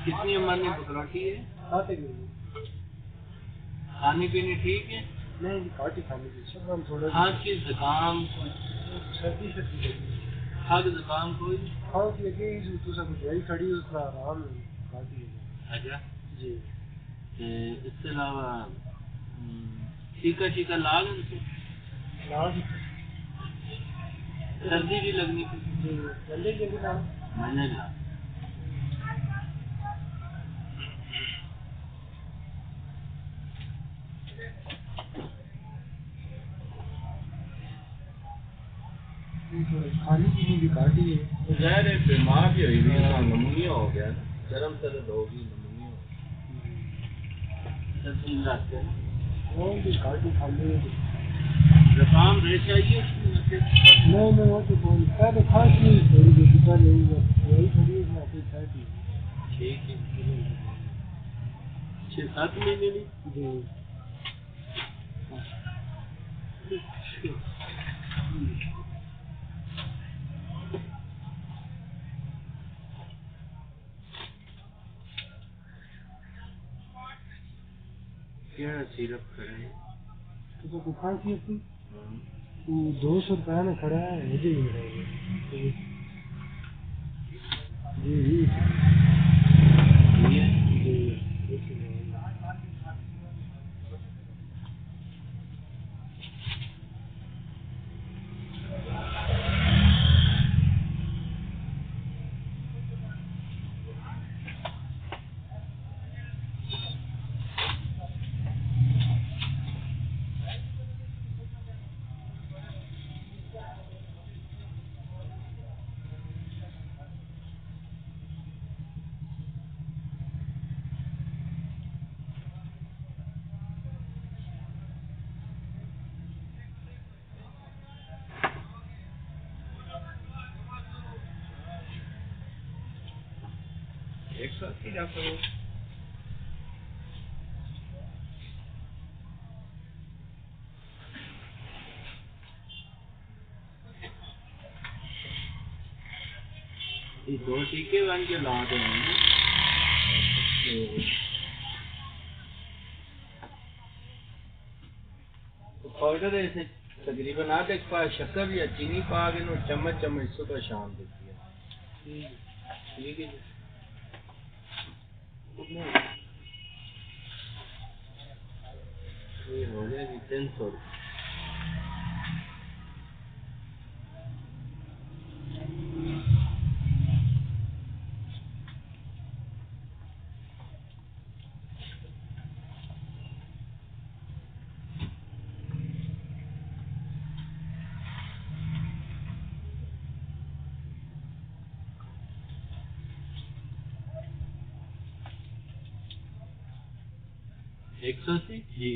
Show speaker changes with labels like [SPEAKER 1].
[SPEAKER 1] कितनी उम्र में पकड़ती है?
[SPEAKER 2] आते गए
[SPEAKER 1] खाने पीने ठीक है?
[SPEAKER 2] नहीं काटी खाने की सब हम थोड़ा
[SPEAKER 1] खांसी जुकाम
[SPEAKER 2] सर्दी सर्दी लगी
[SPEAKER 1] खाद जुकाम कोई?
[SPEAKER 2] खांस लगे तो सब दवाई खड़ी उसका आराम है काटी है
[SPEAKER 1] अच्छा।
[SPEAKER 2] जी।
[SPEAKER 1] इसके अलावा टीका टीका लाग इनको?
[SPEAKER 2] लाज
[SPEAKER 1] सर्दी भी लगनी थी?
[SPEAKER 2] जी जल्दी जल्दी ना
[SPEAKER 1] मैंने ला
[SPEAKER 2] खाने की भी काटी है
[SPEAKER 1] तो जहर है बीमार भी हुई भी नमूनिया हो गया ना, गर्म सर्द होगी नमूनिया सर्दी लाते हैं।
[SPEAKER 2] वो भी काटी खाने
[SPEAKER 1] जुकाम रेश आई है
[SPEAKER 2] नहीं वो तो बोल पहले खांस नहीं थोड़ी देर पहले वही खड़ी है ना कोई काटी
[SPEAKER 1] ठीक है 6-7 महीने में।
[SPEAKER 2] जी
[SPEAKER 1] क्या सिरप करें?
[SPEAKER 2] तो कोई खांसी थी वो 200 रुपया में खड़ा है मुझे ही मिलेगा जी जी
[SPEAKER 1] ये
[SPEAKER 2] जी
[SPEAKER 1] 180 डॉक्टर ये 2 टीके बन के ला दे तो पाउडर ऐसे तकरीबन आधे पा शक्कर या चीनी पा के नो चम्मच चम्मच सुबह शाम देती है। ठीक है जी। ये हो गया जी 300 180 जी।